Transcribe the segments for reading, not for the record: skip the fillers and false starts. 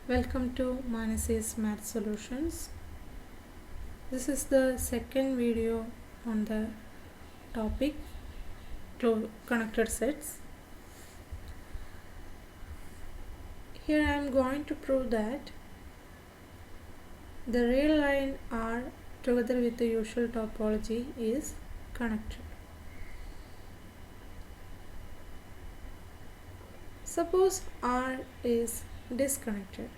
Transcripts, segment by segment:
Welcome to Manasi's Math Solutions. This is the second video on the topic connected sets. Here I am going to prove that the real line R together with the usual topology is connected. Suppose R is disconnected.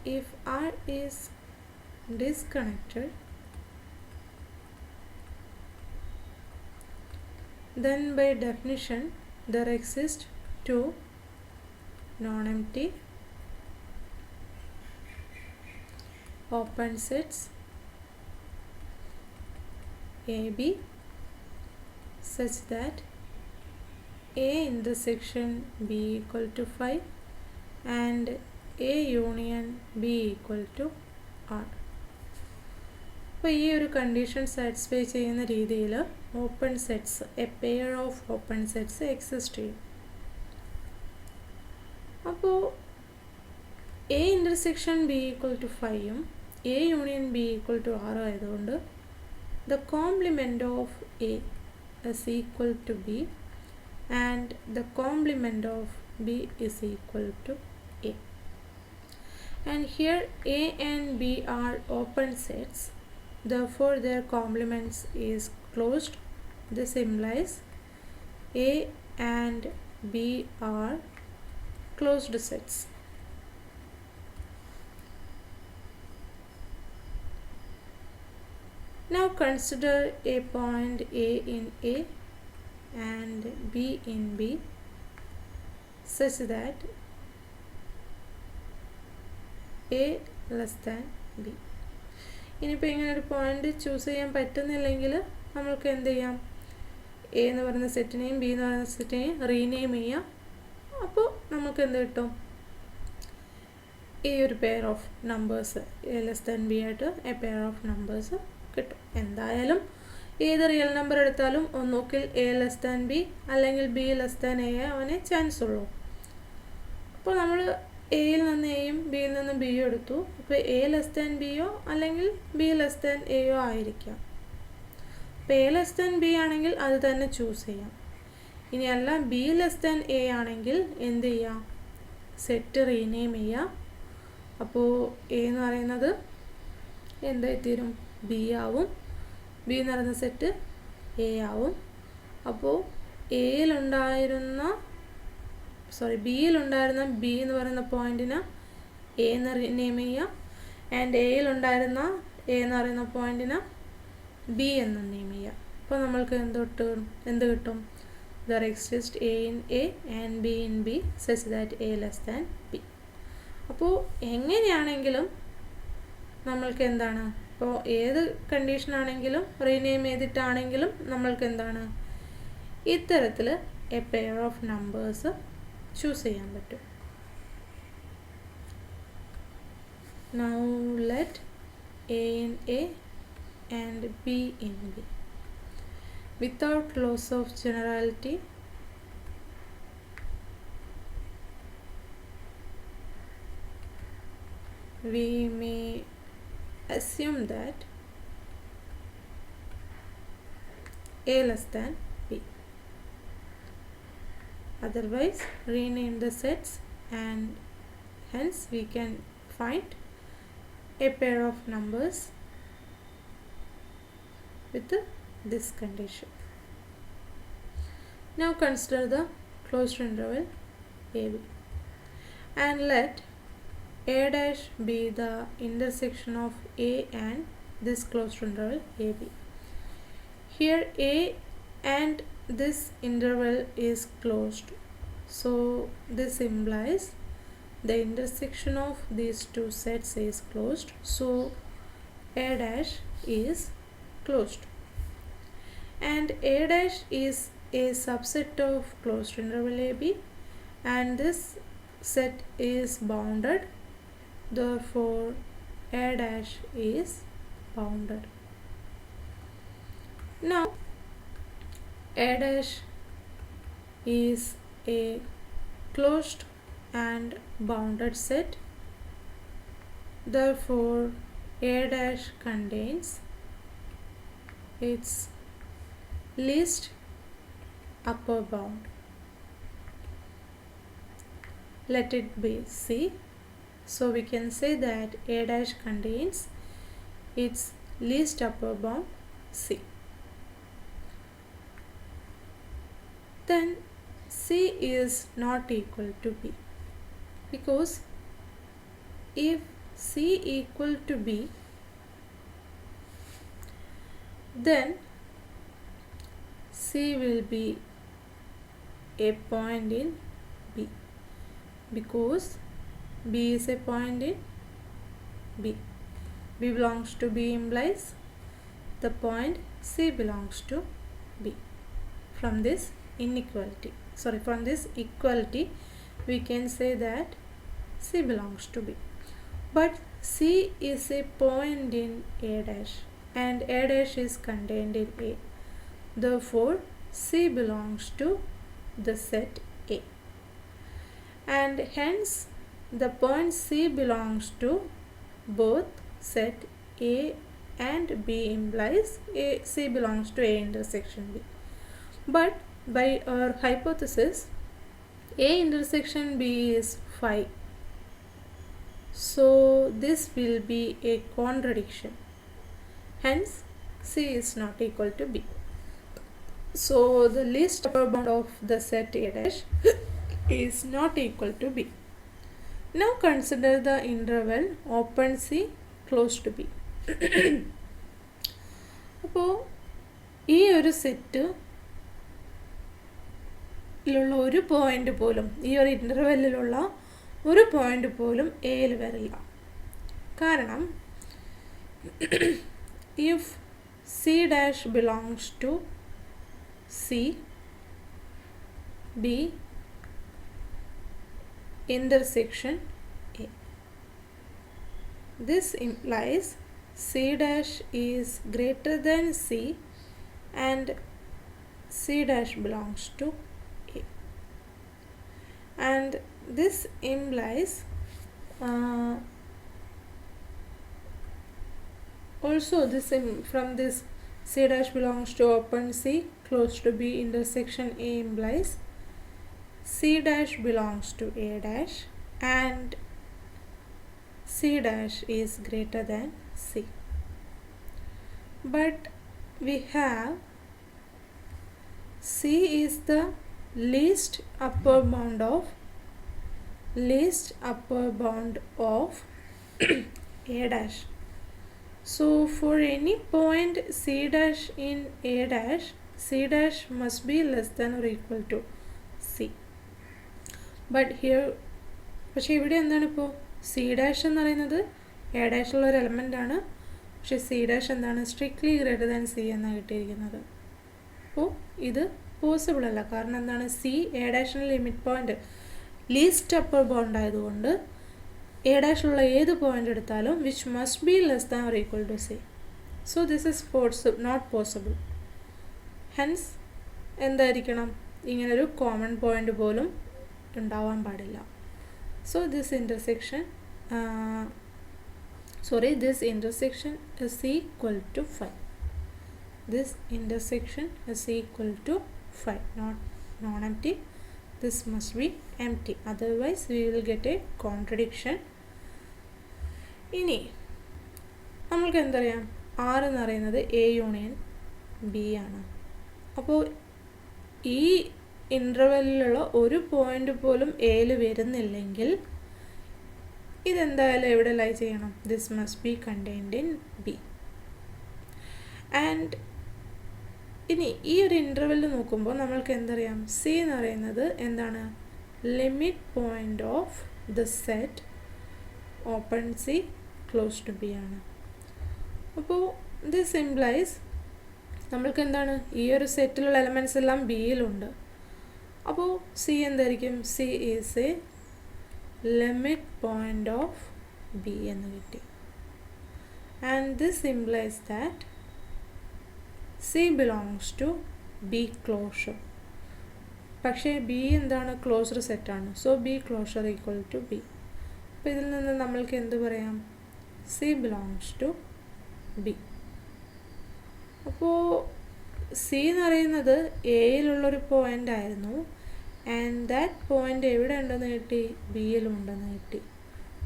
If R is disconnected, then by definition there exist two non-empty open sets AB such that A intersection B equal to 5 and A union B equal to R. അപ്പോൾ ഈ ഒരു condition satisfy ചെയ്യുന്ന രീതിയിൽ open sets a pair of open sets exist ചെയ്യും. അപ്പോൾ A intersection B equal to 5ഉം A union B equal to 6 ആയതുകൊണ്ട് the complement of A is equal to b and the complement of b is equal to a. And here A and B are open sets, therefore their complements is closed. This implies A and B are closed sets. Now consider a point A in A and B in B such that A less than B. ഇനിയിപ്പോൾ ഇങ്ങനെ ഒരു point choose ചെയ്യാൻ പറ്റുന്നില്ലെങ്കിൽ നമ്മൾക്ക് എന്ത് ചെയ്യാം, A എന്ന് പറയുന്ന സെറ്റിനെയും ബി എന്ന് പറയുന്ന സെറ്റിനെയും റീനെയിം ചെയ്യാം. അപ്പോൾ നമുക്ക് എന്ത് കിട്ടും, ഈ ഒരു pair of numbers A less than B ആയിട്ട് എ പെയർ ഓഫ് നമ്പേഴ്സ് കിട്ടും. എന്തായാലും ഏത് റിയൽ നമ്പർ എടുത്താലും ഒന്നുകിൽ എ ലെസ് ദാൻ ബി അല്ലെങ്കിൽ ബി ലെസ് ദാൻ എ അവനെ ചാൻസ് ഉള്ളൂ. അപ്പോൾ നമ്മൾ എയിൽ നിന്ന് എയും ബിയിൽ നിന്ന് ബിയും എടുത്തു. അപ്പോൾ എ ലെസ് ദാൻ ബിയോ അല്ലെങ്കിൽ ബി ലെസ് ദാൻ എയോ ആയിരിക്കാം. അപ്പോൾ എ ലെസ് ദാൻ ബി ആണെങ്കിൽ അത് തന്നെ ചൂസ് ചെയ്യാം. ഇനിയല്ല ബി ലെസ് ദാൻ എ ആണെങ്കിൽ എന്ത് ചെയ്യാം, സെറ്റ് റീനെയിം ചെയ്യാം. അപ്പോൾ എ എന്ന് പറയുന്നത് എന്തായിത്തീരും, ബി ആവും. ബി എന്ന് പറയുന്ന സെറ്റ് എ ആവും. അപ്പോൾ ബിയിലുണ്ടായിരുന്ന ബി എന്ന് പറയുന്ന പോയിന്റിന് എ എന്ന് നെയിം ചെയ്യാം ആൻഡ് എയിലുണ്ടായിരുന്ന എ എന്ന് പറയുന്ന പോയിന്റിന് ബി എന്ന് നെയിം ചെയ്യാം. അപ്പോൾ നമ്മൾക്ക് എന്ത് കിട്ടും, there exist A in A and be in B such that A less than B. അപ്പോൾ എങ്ങനെയാണെങ്കിലും നമ്മൾക്ക് എന്താണ്, ഇപ്പോൾ ഏത് കണ്ടീഷനാണെങ്കിലും റീനെയിം ചെയ്തിട്ടാണെങ്കിലും നമ്മൾക്ക് എന്താണ്, ഇത്തരത്തിൽ A pair of numbers choose ചെയ്യാൻ പറ്റും. Now let A in A and B in B. Without loss of generality, we may assume that A less than B. Otherwise rename the sets and hence we can find a pair of numbers with this condition. Now consider the closed interval AB and let A dash be the intersection of A and this closed interval AB. Here A and this interval is closed, so this implies the intersection of these two sets is closed, so A dash is closed and A dash is a subset of closed interval AB and this set is bounded, therefore A dash is bounded. Now A dash is a closed and bounded set Therefore A dash contains its least upper bound. Let it be C. So we can say that A dash contains its least upper bound C. Then C is not equal to B, because if C equal to B, then C will be a point in B, because B is a point in B. B belongs to B implies the point C belongs to B. From this equality, we can say that C belongs to B. But C is a point in A dash, and A dash is contained in A. Therefore C belongs to the set A, and hence the point C belongs to both set A and B implies C belongs to A intersection B. But by our hypothesis, A intersection B is phi, so this will be a contradiction. Hence C is not equal to B. So the least upper bound of the set A dash is not equal to B. Now consider the interval open C close to B. അപ്പോൾ ഈ ഒരു set ിലുള്ള ഒരു point പോലും, ഈ ഒരു ഇൻ്റർവെല്ലിലുള്ള ഒരു point പോലും എയിൽ വരില്ല. കാരണം if C dash belongs to C, B intersection A, this implies C dash is greater than C and C dash belongs to A, and this implies also from this C dash belongs to open C close to B intersection A implies C dash belongs to A dash and C dash is greater than C. But we have C is the least upper bound of A dash. So for any point C dash in A dash, C dash must be less than or equal to C. But here, പക്ഷേ ഇവിടെ എന്താണ് ഇപ്പോൾ C dash എന്ന് പറയുന്നത് A dash ഉള്ള ഒരു element ആണ്. പക്ഷേ C dash എന്താണ് സ്ട്രിക്ട്ലി ഗ്രേറ്റർ ദാൻ C എന്നാണ് കിട്ടിയിരിക്കുന്നത്. അപ്പോൾ ഇത് പോസിബിൾ അല്ല. കാരണം എന്താണ്, C A ഡാഷിൻ്റെ limit point least upper bound ആയതുകൊണ്ട് A ഡാഷിലുള്ള ഏത് പോയിൻ്റ് എടുത്താലും which must be less than or equal to C. So this is not possible. Hence എന്തായിരിക്കണം, ഇങ്ങനൊരു കോമൺ പോയിൻ്റ് പോലും ഉണ്ടാവാൻ പാടില്ല. So this intersection is equal to phi. This intersection is equal to phi, not non-empty. This must be empty, otherwise we will get a contradiction. ഇനി നമ്മൾക്ക് എന്തറിയാം, R എന്ന് പറയുന്നത് A യൂണിയൻ B ആണ്. അപ്പോൾ ഈ ഇൻ്റർവെല്ലിലുള്ള ഒരു പോയിൻ്റ് പോലും എയിൽ വരുന്നില്ലെങ്കിൽ ഇതെന്തായാലും എവിടെ ലൈ ചെയ്യണം, this must be contained in B. And ഇനി ഈ ഒരു ഇൻ്റർവെല്ലിൽ നോക്കുമ്പോൾ നമ്മൾക്ക് എന്തറിയാം, സി എന്ന് പറയുന്നത് എന്താണ്, limit point of the set open C close to B ആണ്. അപ്പോൾ ദിസ് ഇംപ്ലൈസ് നമ്മൾക്ക് എന്താണ്, ഈ ഒരു സെറ്റിലുള്ള എലമെൻറ്റ്സ് എല്ലാം ബിയിലുണ്ട്. അപ്പോൾ സി എന്തായിരിക്കും, C is a limit point of B എന്ന് കിട്ടി. And this implies that C belongs to B closure. പക്ഷേ B എന്താണ്, ക്ലോസ്ഡ് സെറ്റാണ്. So B closure equal to B. അപ്പോൾ ഇതിൽ നിന്ന് നമ്മൾക്ക് എന്ത് പറയാം, സി ബിലോങ്സ് ടു ബി. അപ്പോൾ സി എന്ന് പറയുന്നത് എയിലുള്ളൊരു പോയിൻ്റ് ആയിരുന്നു, ആൻഡ് ദാറ്റ് പോയിൻ്റ് എവിടെ ഉണ്ടെന്ന് കിട്ടി? ബിയിലും ഉണ്ടെന്ന് കിട്ടി.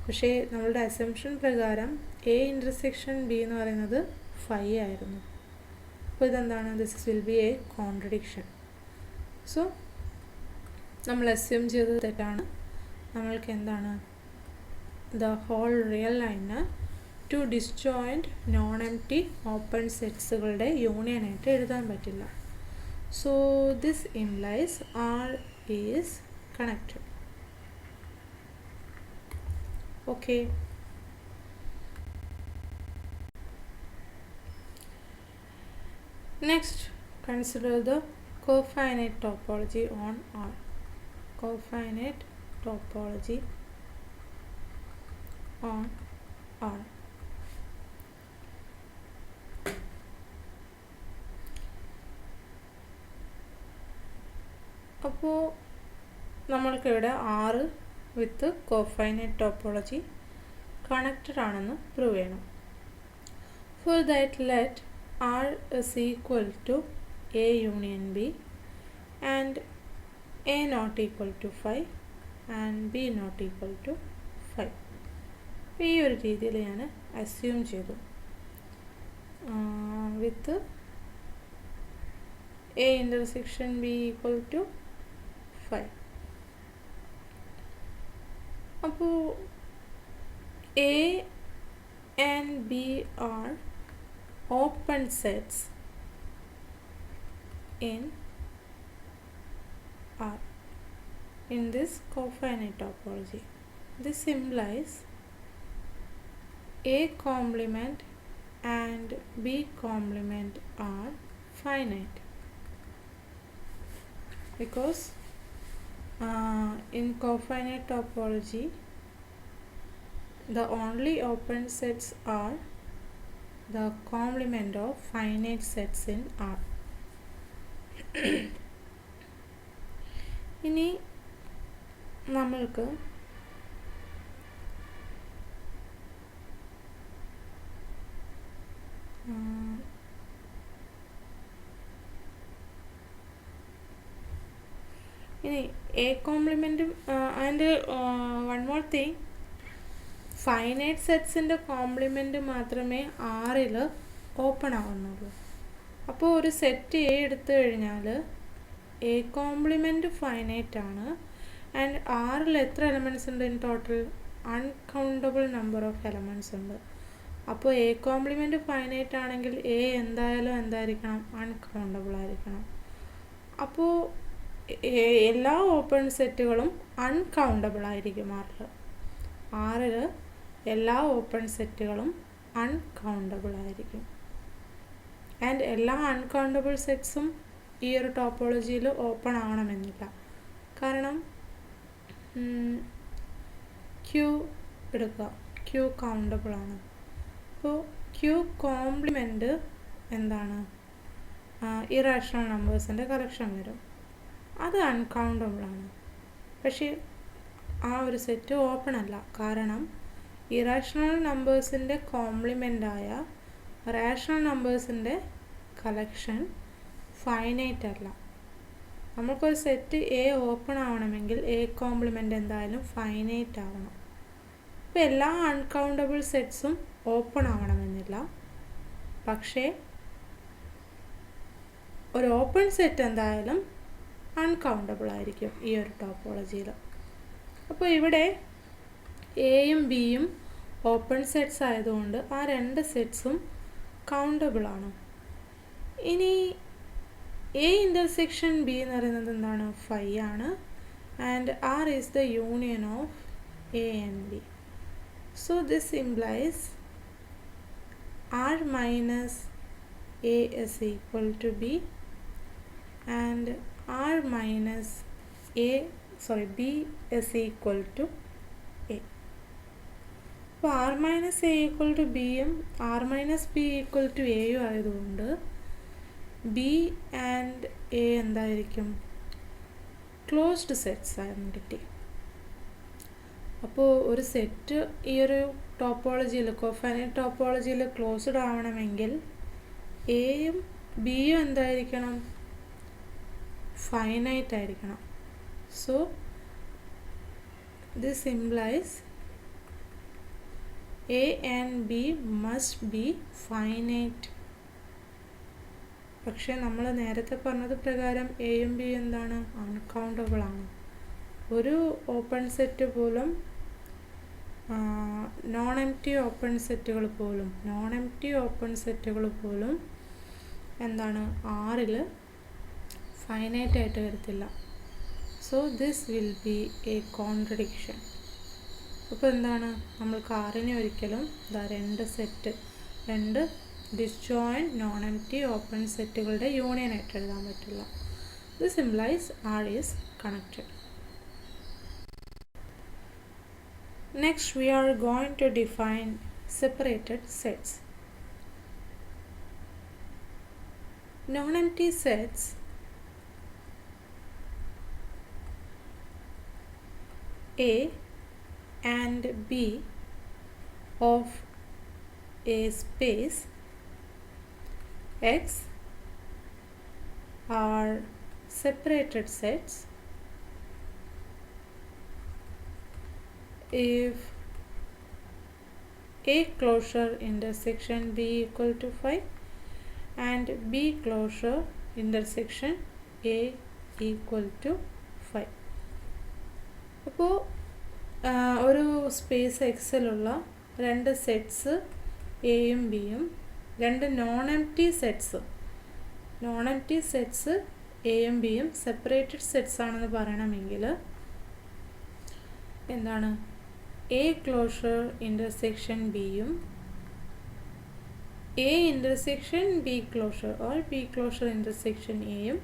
പക്ഷേ നമ്മളുടെ അസംഷൻ പ്രകാരം എ ഇൻ്റർസെക്ഷൻ ബി എന്ന് പറയുന്നത് 5 ആയിരുന്നു. അപ്പോൾ ഇതെന്താണ്? This will be a contradiction. So നമ്മൾ അസ്യൂം ചെയ്തത് തെറ്റാണ്. നമ്മൾക്ക് എന്താണ്? The whole real line to disjoint non empty open സെറ്റ്സുകളുടെ യൂണിയനായിട്ട് എഴുതാൻ പറ്റില്ല. So this implies R is connected. Okay. Next, consider the cofinite topology on R. Cofinite topology on R. അപ്പോൾ നമ്മൾക്കിവിടെ R വിത്ത് കോഫൈനൈറ്റ് ടോപ്പോളജി കണക്റ്റഡ് ആണെന്ന് പ്രൂവ് ചെയ്യണം. For that let R is equal to A union B and A not equal to 5 and B not equal to 5. ഈ ഒരു രീതിയിൽ ഞാൻ assume ചെയ്തു വിത്ത് A intersection B equal to 5. അപ്പോൾ A and B are open sets in R in this cofinite topology. This implies A complement and B complement are finite, because in cofinite topology the only open sets are the complement of finite sets in R. ഇനി നമ്മൾക്ക് A കോംപ്ലിമെൻറ്റും and one more thing, finite സെറ്റ്സിൻ്റെ complement മാത്രമേ ആറിൽ open ആവുന്നുള്ളൂ. അപ്പോൾ ഒരു set A എടുത്തു കഴിഞ്ഞാൽ എ കോംപ്ലിമെൻറ്റ് ഫൈനൈറ്റ് ആണ്, ആൻഡ് ആറിൽ എത്ര എലമെൻറ്റ്സ് ഉണ്ട് in total? Uncountable number of elements ഉണ്ട്. അപ്പോൾ എ കോംപ്ലിമെൻറ്റ് ഫൈനൈറ്റ് ആണെങ്കിൽ എ എന്തായാലും എന്തായിരിക്കണം? അൺകൗണ്ടബിൾ ആയിരിക്കണം. അപ്പോൾ എല്ലാ ഓപ്പൺ സെറ്റുകളും അൺകൗണ്ടബിൾ ആയിരിക്കും ആറിൽ എല്ലാ ഓപ്പൺ സെറ്റുകളും അൺകൗണ്ടബിൾ ആയിരിക്കും. ആൻഡ് എല്ലാ അൺകൗണ്ടബിൾ സെറ്റ്സും ഈ ഒരു ടോപ്പോളജിയിൽ ഓപ്പൺ ആവണമെന്നില്ല. കാരണം ക്യൂ എടുക്കുക, ക്യൂ കൗണ്ടബിൾ ആണ്. അപ്പോൾ ക്യൂ കോംപ്ലിമെൻറ്റ് എന്താണ്? ഇറാഷണൽ നമ്പേഴ്സിൻ്റെ കളക്ഷൻ വരും. അത് അൺകൗണ്ടബിൾ ആണ്. പക്ഷേ ആ ഒരു സെറ്റ് ഓപ്പൺ അല്ല. കാരണം ഇറാഷണൽ നമ്പേഴ്സിൻ്റെ കോംപ്ലിമെൻ്റായ റാഷണൽ നമ്പേഴ്സിൻ്റെ കളക്ഷൻ ഫൈനൈറ്റ് അല്ല. നമുക്കൊരു സെറ്റ് എ ഓപ്പൺ ആവണമെങ്കിൽ എ കോംപ്ലിമെൻ്റ് എന്തായാലും ഫൈനൈറ്റ് ആവണം. അപ്പോൾ എല്ലാ അൺകൗണ്ടബിൾ സെറ്റ്സും ഓപ്പൺ ആവണമെന്നില്ല. പക്ഷേ ഒരു ഓപ്പൺ സെറ്റ് എന്തായാലും അൺകൗണ്ടബിൾ ആയിരിക്കും ഈ ഒരു ടോപ്പോളജിയിൽ. അപ്പോൾ ഇവിടെ എയും ബിയും ഓപ്പൺ സെറ്റ്സ് ആയതുകൊണ്ട് ആ രണ്ട് സെറ്റ്സും കൗണ്ടബിൾ ആണ്. ഇനി എ ഇൻ്റർസെക്ഷൻ ബി എന്ന് പറയുന്നത് എന്താണ്? 5 ആണ്. And R is the union of A and B. So this implies R minus A is equal to B and R minus B is equal to A. അപ്പോൾ R minus A equal to B യും R minus B equal to A യും ആയതുകൊണ്ട് B and A എന്തായിരിക്കും? Closed sets ആയിരുന്നു കിട്ടി. അപ്പോൾ ഒരു set ഈ ഒരു ടോപ്പോളജിയിൽ കോഫൈനൈറ്റ് ടോപ്പോളജിയിൽ ക്ലോസ്ഡ് ആവണമെങ്കിൽ എയും ബിയും എന്തായിരിക്കണം? ഫൈനൈറ്റ് ആയിരിക്കണം. So this implies A and B must be finite. പക്ഷേ നമ്മൾ നേരത്തെ പറഞ്ഞത് പ്രകാരം എയും ബിയും എന്താണ്? അൺകൗണ്ടബിൾ ആണ്. ഒരു ഓപ്പൺ സെറ്റ് പോലും നോൺ എംപ്റ്റി ഓപ്പൺ സെറ്റുകൾ പോലും എന്താണ്? ആറിൽ ഫൈനൈറ്റ് ആയിട്ട് വരത്തില്ല. So this will be a contradiction. അപ്പോൾ എന്താണ്? നമ്മൾക്ക് ആറിനെ ഒരിക്കലും രണ്ട് ഡിസ്ജോയിൻറ്റ് നോൺ എംപ്റ്റി ഓപ്പൺ സെറ്റുകളുടെ യൂണിയനായിട്ട് എഴുതാൻ പറ്റില്ല. This implies R is connected. Next we are going to define separated sets. Non-empty sets A and B of a space X are separated sets if A closure intersection B equal to 5 and B closure intersection A equal to 5. അപ്പോൾ ഒരു space എക്സിലുള്ള രണ്ട് sets എയും ബിയും, രണ്ട് non empty sets എയും ബിയും separated sets ആണെന്ന് പറയണമെങ്കിൽ എന്താണ്? എ ക്ലോഷർ ഇൻ്റർസെക്ഷൻ ബിയും A intersection B closure or B closure intersection എയും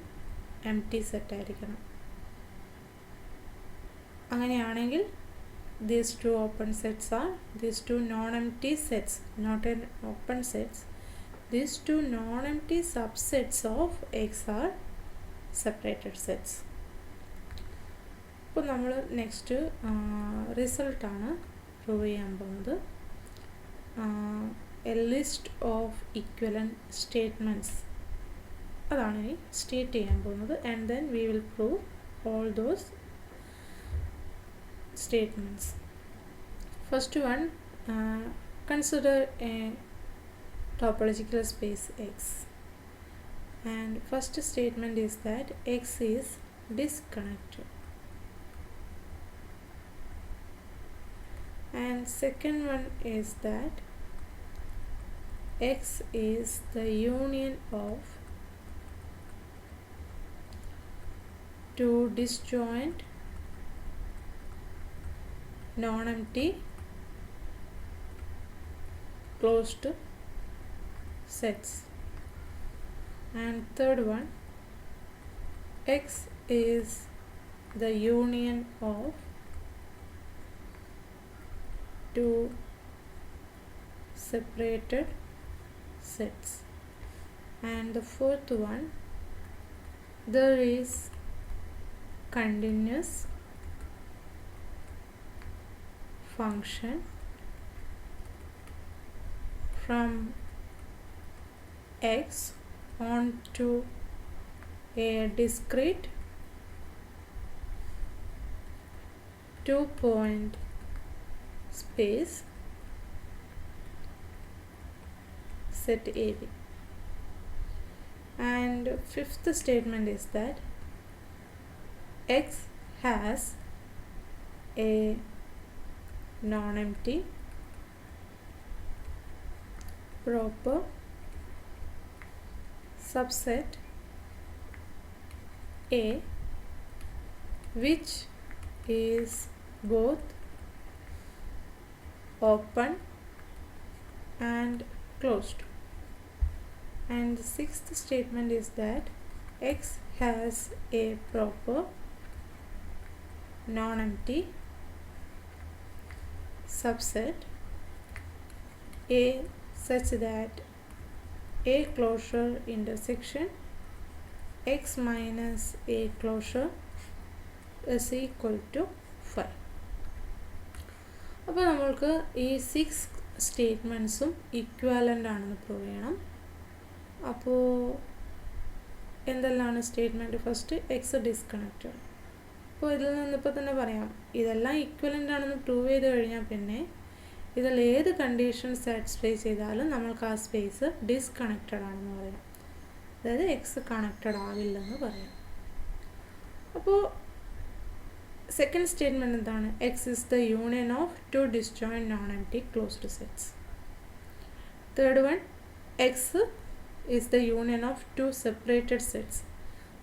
എംപ്റ്റി സെറ്റ് ആയിരിക്കണം. അങ്ങനെയാണെങ്കിൽ these two open sets are these two non-empty sets, not an open sets. These two non-empty subsets of X are separated sets. അപ്പോൾ നമ്മൾ next റിസൾട്ടാണ് prove ചെയ്യാൻ പോകുന്നത്. A list of equivalent statements അതാണ് ഇനി state ചെയ്യാൻ പോകുന്നത്. And then we will prove all those statements. First one, consider a topological space X, and first statement is that X is disconnected, and second one is that X is the union of two disjoint non-empty closed sets. And third one, X is the union of two separated sets. And the fourth one, there is continuous function from X onto a discrete two-point space set AB. And fifth statement is that X has a non-empty proper subset A which is both open and closed. And the sixth statement is that X has a proper non-empty subset A such that A closure intersection X minus A closure is equal to 5. അപ്പോൾ നമ്മൾക്ക് ഈ 6 സ്റ്റേറ്റ്മെൻറ്റ്സും equivalent ആണെന്ന് prove ചെയ്യണം. അപ്പോൾ എന്തെല്ലാമാണ് statement? First X disconnected. അപ്പോൾ ഇതിൽ നിന്നിപ്പോൾ തന്നെ പറയാം, ഇതെല്ലാം ഇക്വലൻ്റ് ആണെന്ന് പ്രൂവ് ചെയ്ത് കഴിഞ്ഞാൽ പിന്നെ ഇതിൽ ഏത് കണ്ടീഷൻ സാറ്റിസ്ഫൈ ചെയ്താലും നമ്മൾക്ക് ആ സ്പേസ് ഡിസ്കണക്റ്റഡ് ആണെന്ന് പറയാം. അതായത് എക്സ് കണക്റ്റഡ് ആവില്ലെന്ന് പറയാം. അപ്പോൾ സെക്കൻഡ് സ്റ്റേറ്റ്മെൻറ്റ് എന്താണ്? X is the union of two disjoint non empty closed sets. Third one, X is the union of two separated sets.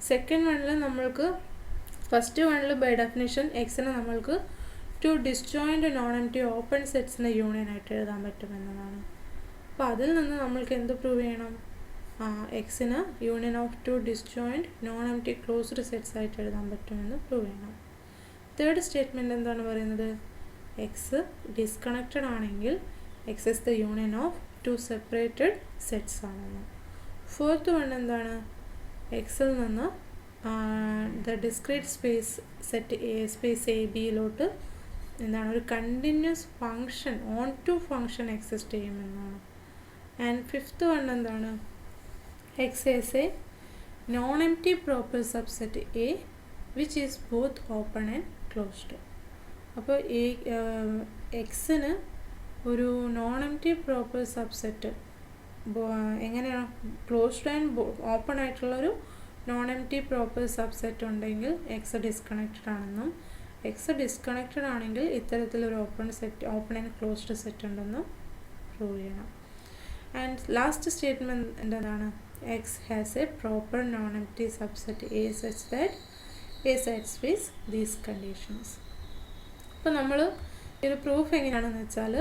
Second വണ്ണിൽ നമ്മൾക്ക് ഫസ്റ്റ് വണ്ണിൽ ബൈ ഡെഫിനിഷൻ എക്സിനെ നമ്മൾക്ക് two disjoint non empty open സെറ്റ്സിൻ്റെ union ആയിട്ട് എഴുതാൻ പറ്റുമെന്നതാണ്. അപ്പോൾ അതിൽ നിന്ന് നമ്മൾക്ക് എന്ത് പ്രൂവ് ചെയ്യണം? എക്സിന് union of two disjoint non empty closed sets ആയിട്ട് എഴുതാൻ പറ്റുമെന്ന് പ്രൂവ് ചെയ്യണം. തേർഡ് സ്റ്റേറ്റ്മെൻറ്റ് എന്താണ് പറയുന്നത്? എക്സ് ഡിസ്കണക്റ്റഡ് ആണെങ്കിൽ X is the union of two separated sets ആണെന്ന്. ഫോർത്ത് വൺ എന്താണ്? എക്സിൽ നിന്ന് the discrete space set space A ബിയിലോട്ട് എന്താണ് ഒരു continuous function onto function exist ചെയ്യുമെന്നാണ്. ആൻഡ് ഫിഫ്ത്ത് വൺ എന്താണ്? X is a non empty proper subset A which is both open and closed. അപ്പോൾ ഈ എക്സിന് ഒരു നോൺ എംപ്റ്റി പ്രോപ്പർ സബ്സെറ്റ് എങ്ങനെയാണ്? ക്ലോസ്ഡ് ആൻഡ് ഓപ്പൺ ആയിട്ടുള്ളൊരു നോൺ എംപ്റ്റി പ്രോപ്പർ സബ്സെറ്റ് ഉണ്ടെങ്കിൽ X disconnected ആണെന്നും, എക്സ് ഡിസ്കണക്റ്റഡ് ആണെങ്കിൽ ഇത്തരത്തിലൊരു ഓപ്പൺ ആൻഡ് ക്ലോസ്ഡ് സെറ്റ് ഉണ്ടെന്നും പ്രൂവ് ചെയ്യണം. ആൻഡ് ലാസ്റ്റ് സ്റ്റേറ്റ്മെൻറ്റ് എന്താണ്? X has A proper non empty subset A such that A satisfies these conditions. അപ്പോൾ നമ്മൾ ഇത് പ്രൂഫ് എങ്ങനെയാണെന്ന് വെച്ചാൽ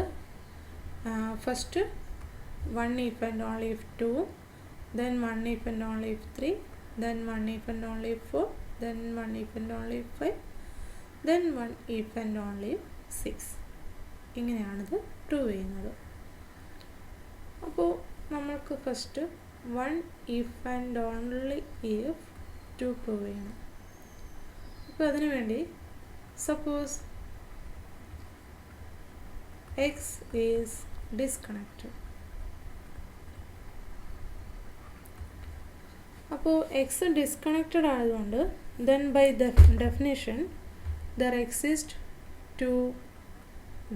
first 1 if and only if 2, then 1 if and only if 3, then 1 if and only if 4, then 1 if and only if 5, then 1 if and only if 6. ഇങ്ങനെയാണിത് prove ചെയ്യുന്നത്. അപ്പോൾ നമ്മൾക്ക് first 1 if and only if 2 prove ചെയ്യണം. അപ്പോൾ അതിനു വേണ്ടി suppose X is disconnected. അപ്പോൾ X disconnected ആയതുകൊണ്ട് then by definition there exist two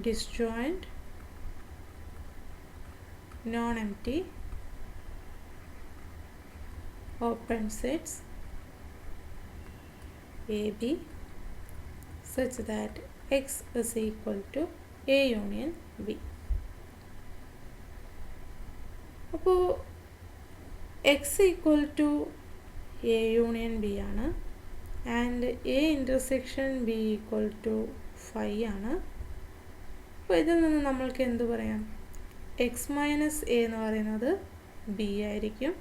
disjoint non empty open sets A B such that X is equal to A union B. അപ്പോൾ X equal to A union B ആണ് and A intersection B equal to 5 ആണ്. അപ്പോൾ ഇതിൽ നിന്ന് നമ്മൾക്ക് എന്ത് പറയാം? X minus A എന്ന് പറയുന്നത് ബി ആയിരിക്കും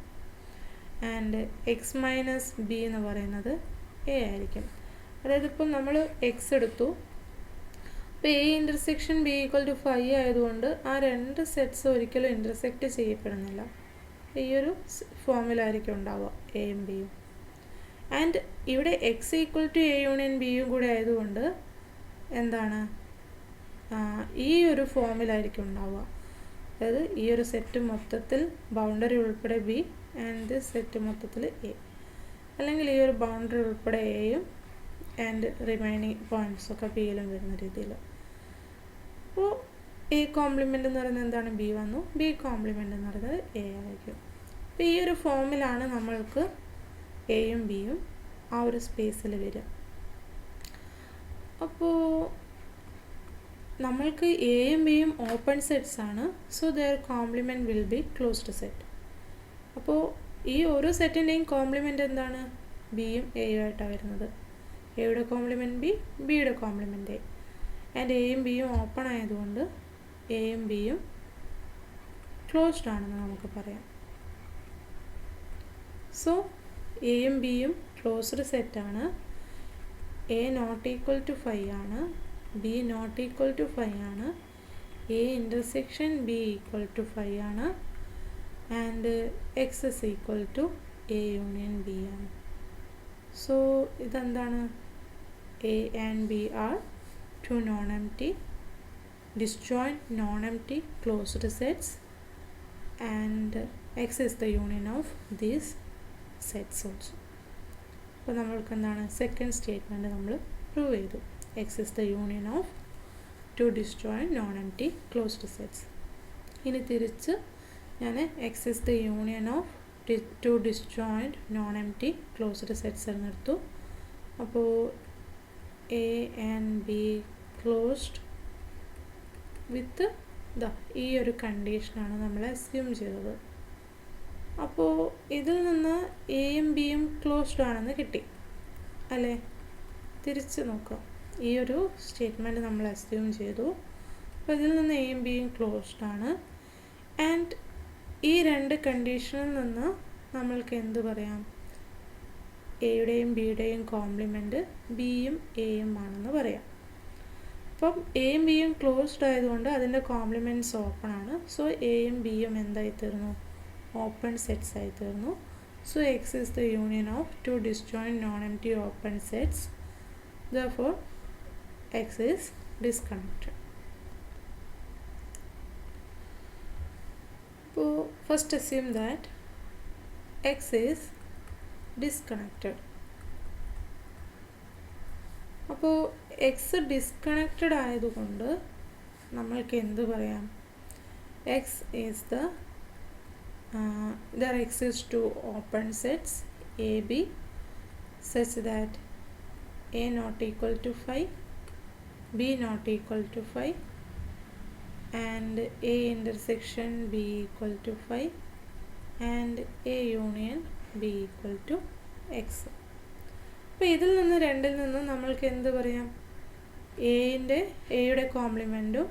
ആൻഡ് എക്സ് മൈനസ് ബി എന്ന് പറയുന്നത് എ ആയിരിക്കും. അതായത് ഇപ്പം നമ്മൾ എക്സ് എടുത്തു, അപ്പോൾ A intersection B equal to 5 ആയതുകൊണ്ട് ആ രണ്ട് സെറ്റ്സ് ഒരിക്കലും ഇൻ്റർസെക്റ്റ് ചെയ്യപ്പെടുന്നില്ല. ഈ ഒരു ഫോമിലായിരിക്കും ഉണ്ടാവുക എയും ബിയും. ആൻഡ് ഇവിടെ X equal to A union ബിയും കൂടെ ആയതുകൊണ്ട് എന്താണ് ഈ ഒരു ഫോമിലായിരിക്കും ഉണ്ടാവുക. അതായത് ഈ ഒരു സെറ്റ് മൊത്തത്തിൽ ബൗണ്ടറി ഉൾപ്പെടെ ബി ആൻഡ് ദിസ് സെറ്റ് മൊത്തത്തിൽ എ, അല്ലെങ്കിൽ ഈ ഒരു ബൗണ്ടറി ഉൾപ്പെടെ എയും ആൻഡ് റിമൈനിങ് പോയിൻറ്റ്സൊക്കെ ബിയിലും വരുന്ന രീതിയിൽ. അപ്പോൾ എ കോംപ്ലിമെൻ്റ് എന്ന് പറയുന്നത് എന്താണ്? ബി വന്നു. ബി കോംപ്ലിമെൻ്റ് എന്ന് പറയുന്നത് എ ആയിരിക്കും. അപ്പോൾ ഈ ഒരു ഫോമിലാണ് നമ്മൾക്ക് എയും ബിയും ആ ഒരു സ്പേസിൽ വരിക. അപ്പോൾ നമ്മൾക്ക് എയും ബിയും ഓപ്പൺ സെറ്റ്സ് ആണ്. So their complement will be closed set. അപ്പോൾ ഈ ഓരോ സെറ്റിൻ്റെയും കോംപ്ലിമെൻ്റ് എന്താണ്? ബിയും എയും ആയിട്ടാണ് വരുന്നത്. എയുടെ കോംപ്ലിമെൻറ്റ് ബി, ബിയുടെ കോംപ്ലിമെൻറ്റ് എ. ആൻഡ് എയും ബിയും ഓപ്പൺ ആയതുകൊണ്ട് എയും ബിയും ക്ലോസ്ഡ് ആണെന്ന് നമുക്ക് പറയാം. സോ എയും ബിയും ക്ലോസ്ഡ് സെറ്റാണ്. എ നോട്ട് ഈക്വൽ ടു 5 ആണ്, ബി നോട്ട് ഈക്വൽ ടു 5 ആണ്, A intersection B equal to 5 ആണ് and X is equal to A union B ആണ്. സോ ഇതെന്താണ്? A and B are two non empty disjoint non-empty closed sets, and X is the union of these sets also. അപ്പോൾ നമ്മൾക്ക് എന്താണ് second statement നമ്മൾ prove ചെയ്തു. X is the union of two disjoint non-empty closed sets. ഇനി തിരിച്ച് ഞാൻ X is the union of two disjoint non-empty closed sets എന്നെടുത്തു. അപ്പോൾ A and B closed വിത്ത് ഈ ഒരു കണ്ടീഷനാണ് നമ്മൾ അസ്യൂം ചെയ്തത്. അപ്പോൾ ഇതിൽ നിന്ന് എയും ബിയും ക്ലോസ്ഡ് ആണെന്ന് കിട്ടി അല്ലേ? തിരിച്ച് നോക്കാം. ഈ ഒരു സ്റ്റേറ്റ്മെൻറ്റ് നമ്മൾ അസ്യൂം ചെയ്തു. അപ്പോൾ ഇതിൽ നിന്ന് എയും ബിയും ക്ലോസ്ഡ് ആണ്. ആൻഡ് ഈ രണ്ട് കണ്ടീഷനിൽ നിന്ന് നമ്മൾക്ക് എന്ത് പറയാം? എയുടെയും ബിയുടെയും കോംപ്ലിമെൻറ്റ് ബിയും എയും ആണെന്ന് പറയാം. അപ്പം എയും ബിയും ക്ലോസ്ഡ് ആയതുകൊണ്ട് അതിൻ്റെ കോംപ്ലിമെൻറ്റ്സ് ഓപ്പൺ ആണ്. സോ എയും ബിയും എന്തായി തീർന്നു? ഓപ്പൺ സെറ്റ്സ് ആയി തീർന്നു. So X is the union of two disjoint non empty open sets. Therefore X is disconnected. അപ്പോൾ first assume that X is disconnected. അപ്പോൾ എക്സ് ഡിസ്കണക്റ്റഡ് ആയതുകൊണ്ട് നമ്മൾക്ക് എന്ത് പറയാം? X is there exist two open sets A B such that A not equal to 5, B not equal to 5, and A intersection B equal to 5, and A union B equal to X. അപ്പോൾ ഇതിൽ നിന്ന് രണ്ടിൽ നിന്നും നമ്മൾക്ക് എന്ത് പറയാം? എയുടെ കോംപ്ലിമെൻറ്റും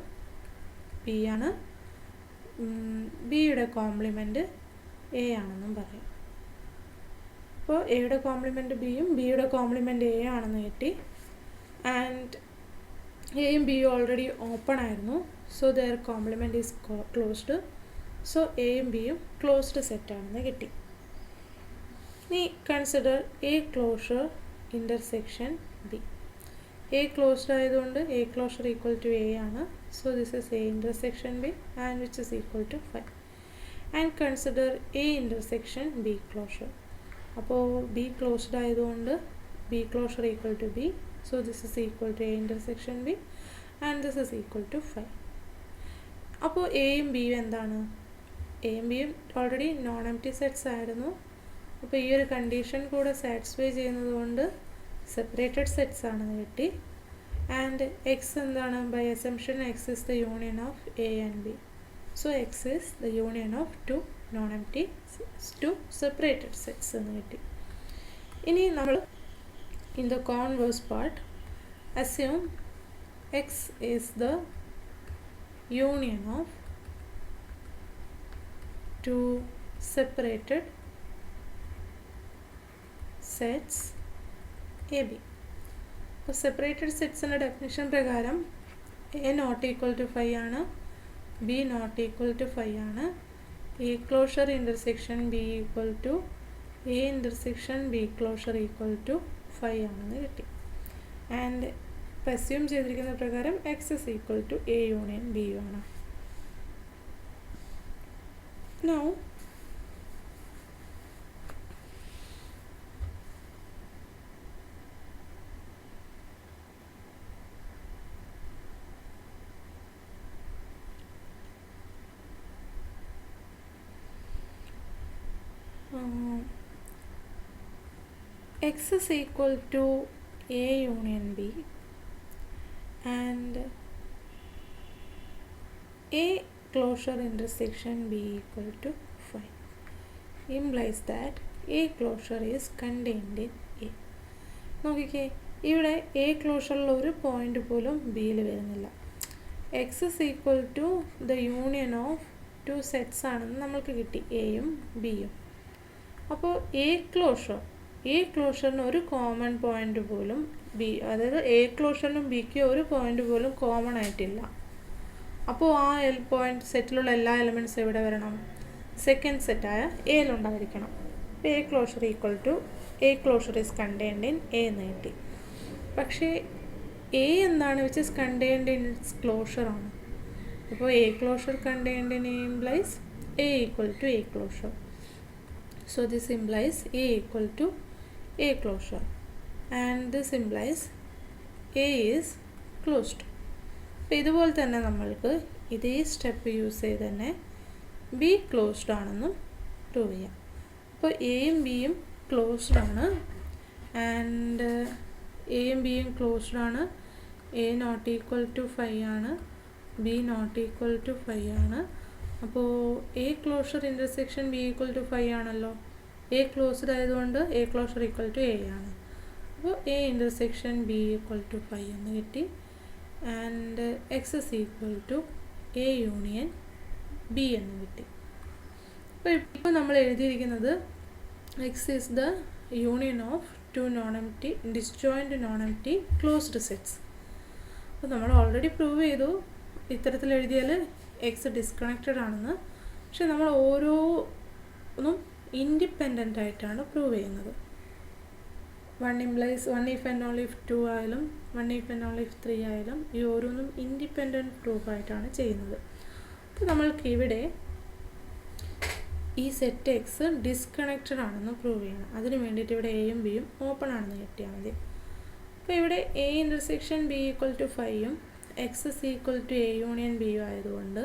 B ആണ്, ബിയുടെ കോംപ്ലിമെൻറ്റ് എ ആണെന്നും പറയാം. അപ്പോൾ എയുടെ കോംപ്ലിമെൻറ്റ് ബിയും ബിയുടെ കോംപ്ലിമെൻറ്റ് എ ആണെന്ന് കിട്ടി. ആൻഡ് എയും ബിയും ഓൾറെഡി ഓപ്പൺ ആയിരുന്നു. So their complement is closed. So എയും ബിയും ക്ലോസ്ഡ് സെറ്റാണെന്ന് കിട്ടി. ഇനി consider A closure intersection B. A closed ആയതുകൊണ്ട് A closure equal to A ആണ്. So this is A intersection B and which is equal to 5. And consider A intersection B closure. അപ്പോൾ B closed ആയതുകൊണ്ട് B closure equal to B. So this is equal to A intersection B and this is equal to 5. അപ്പോൾ എയും ബിയും എന്താണ്? എയും ബിയും already non empty sets ആയിരുന്നു. അപ്പോൾ ഈ ഒരു കണ്ടീഷൻ കൂടെ സാറ്റിസ്ഫൈ ചെയ്യുന്നത് കൊണ്ട് സെപ്പറേറ്റഡ് സെറ്റ്സ് ആണെന്ന് കിട്ടി. ആൻഡ് എക്സ് എന്താണ്? By assumption X is the union of A and B. So X is the union of two non empty two separated sets എന്ന് കിട്ടി. ഇനി നമ്മൾ in the converse part assume X is the union of two separated sets A B. അപ്പോൾ separated സെറ്റ്സിൻ്റെ definition പ്രകാരം A not equal to 5 ആണ്, B not equal to 5 ആണ്. A closure intersection B equal to A intersection B closure equal to 5 ആണെന്ന് കിട്ടി. And ഇപ്പോൾ assume ചെയ്തിരിക്കുന്ന പ്രകാരം X is equal to A union B ആണ്. Now x is equal to A union B and A closure intersection B equal to 5 implies that A closure is contained in A. നോക്കിക്കേ, ഇവിടെ A ക്ലോഷറിൽ ഒരു point പോലും ബിയിൽ വരുന്നില്ല. X is equal to the union of two sets ആണെന്ന് നമ്മൾക്ക് കിട്ടി, എയും ബിയും. അപ്പോൾ എ ക്ലോഷറിന് ഒരു കോമൺ പോയിൻ്റ് പോലും ബി, അതായത് എ ക്ലോഷറിനും ബിക്കും ഒരു പോയിൻ്റ് പോലും കോമൺ ആയിട്ടില്ല. അപ്പോൾ ആ പോയിൻ്റ് സെറ്റിലുള്ള എല്ലാ എലമെൻറ്റ്സ് എവിടെ വരണം? സെക്കൻഡ് സെറ്റായ എയിലുണ്ടായിരിക്കണം. അപ്പോൾ A closure equal to A closure is contained in A എന്ന് കിട്ടി. പക്ഷേ എ എന്താണ്? Which is contained in its ക്ലോഷറാണ്. അപ്പോൾ A closure contained in A implies A equal to A closure. So this implies A equal to A closure, and this implies A is closed. അപ്പോൾ ഇതുപോലെ തന്നെ നമ്മൾക്ക് ഇതേ step use ചെയ്ത് തന്നെ B closed ആണെന്നും പ്രൂവ് ചെയ്യാം. അപ്പോൾ എയും ബിയും ക്ലോസ്ഡ് ആണ്, ആൻഡ് എയും ബിയും ക്ലോസ്ഡ് ആണ്. എ നോട്ട് ഈക്വൽ ടു 5 ആണ്, ബി നോട്ട് ഈക്വൽ ടു 5 ആണ്. അപ്പോൾ A closure intersection B equal to 5 ആണല്ലോ. എ ക്ലോസ്ഡ് ആയതുകൊണ്ട് A closure equal to A ആണ്. അപ്പോൾ A intersection B equal to 5 എന്ന് കിട്ടി, and X is equal to A union B എന്ന് കിട്ടി. ഇപ്പോൾ നമ്മൾ എഴുതിയിരിക്കുന്നത് X is the union of two non empty disjoint non empty closed sets. അപ്പോൾ നമ്മൾ ഓൾറെഡി പ്രൂവ് ചെയ്തു ഇത്തരത്തിൽ എഴുതിയാൽ എക്സ് ഡിസ്കണക്റ്റഡ് ആണെന്ന്. പക്ഷെ നമ്മൾ ഓരോന്നും ഇൻഡിപെൻഡൻ്റ് ആയിട്ടാണ് പ്രൂവ് ചെയ്യുന്നത്. 1 implies 1 if and only if 2 ആയാലും 1 if and only if 3 ആയാലും ഈ ഓരോന്നും ഇൻഡിപെൻഡൻറ്റ് പ്രൂഫായിട്ടാണ് ചെയ്യുന്നത്. അപ്പോൾ നമ്മൾക്ക് ഇവിടെ ഈ സെറ്റ് എക്സ് ഡിസ്കണക്റ്റഡ് ആണെന്ന് പ്രൂവ് ചെയ്യണം. അതിന് വേണ്ടിയിട്ട് ഇവിടെ എയും ബിയും ഓപ്പൺ ആണെന്ന് കിട്ടിയാൽ മതി. അപ്പോൾ ഇവിടെ A intersection B equal to 5ഉം X is equal to A union ബിയും ആയതുകൊണ്ട്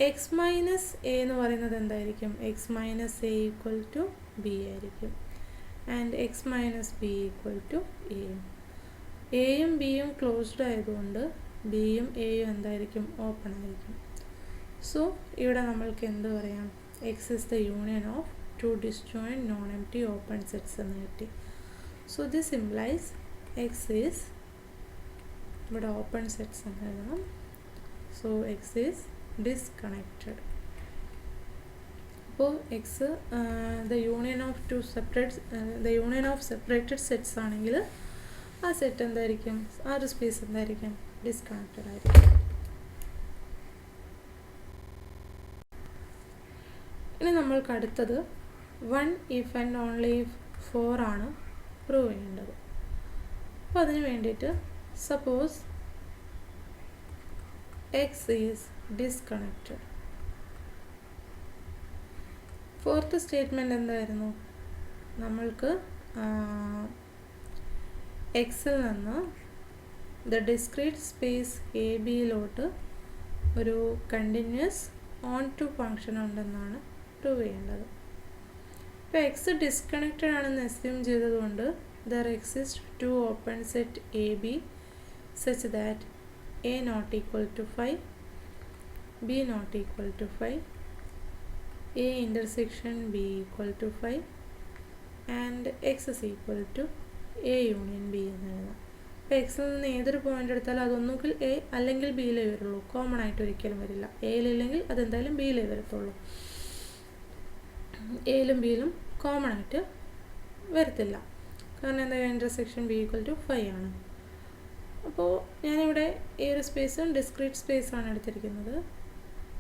എക്സ് മൈനസ് എ എന്ന് പറയുന്നത് എന്തായിരിക്കും? X minus A equal to B ആയിരിക്കും, and X minus B equal to എയും. എയും ബിയും ക്ലോസ്ഡ് ആയതുകൊണ്ട് ബിയും എയും എന്തായിരിക്കും? ഓപ്പൺ ആയിരിക്കും. സോ ഇവിടെ നമ്മൾക്ക് എന്ത് പറയാം? X is the union of two disjoint non empty open sets എന്ന് കിട്ടി. So this implies X is, ഇവിടെ ഓപ്പൺ സെറ്റ്സ് എന്ന് എഴുതണം. So X is disconnected. അപ്പോൾ X the union of separated sets ആണെങ്കിൽ ആ സെറ്റ് എന്തായിരിക്കും? ആ ഒരു സ്പേസ് എന്തായിരിക്കും? ഡിസ്കണക്റ്റഡ് ആയിരിക്കും. ഇനി നമ്മൾക്ക് അടുത്തത് 1 if and only if 4 ആണ് പ്രൂവ് ചെയ്യേണ്ടത്. അപ്പോൾ അതിന് വേണ്ടിയിട്ട് suppose X is disconnected. Fourth statement എന്തായിരുന്നു? നമ്മൾക്ക് എക്സിൽ നിന്ന് ദ ഡിസ്ക്രീറ്റ് സ്പേസ് എ ബിയിലോട്ട് ഒരു കണ്ടിന്യൂസ് ഓൺ ടു ഫങ്ഷൻ ഉണ്ടെന്നാണ് പ്രൂവ് ചെയ്യേണ്ടത്. ഇപ്പോൾ എക്സ് ഡിസ്കണക്റ്റഡ് ആണെന്ന് അസ്യൂം ചെയ്തതുകൊണ്ട് there exist two open set A B such that A not equal to 5, B not equal to 5, A intersection B equal to 5, and X is equal to A union B എന്ന് എഴുതാം. അപ്പോൾ എക്സിൽ നിന്ന് ഏതൊരു point എടുത്താലും അതൊന്നുകിൽ A അല്ലെങ്കിൽ ബിയിലേ വരുള്ളൂ, common ആയിട്ട് ഒരിക്കലും വരില്ല. എയിലില്ലെങ്കിൽ അതെന്തായാലും ബിയിലേ വരത്തുള്ളൂ. എയിലും ബിയിലും കോമൺ ആയിട്ട് വരത്തില്ല, കാരണം എന്താ? ഇൻ്റർസെക്ഷൻ ബി ഈക്വൽ ടു 5 ആണ്. അപ്പോൾ ഞാനിവിടെ ഈ ഒരു സ്പേസും ഡിസ്ക്രീറ്റ് സ്പേസാണ് എടുത്തിരിക്കുന്നത്.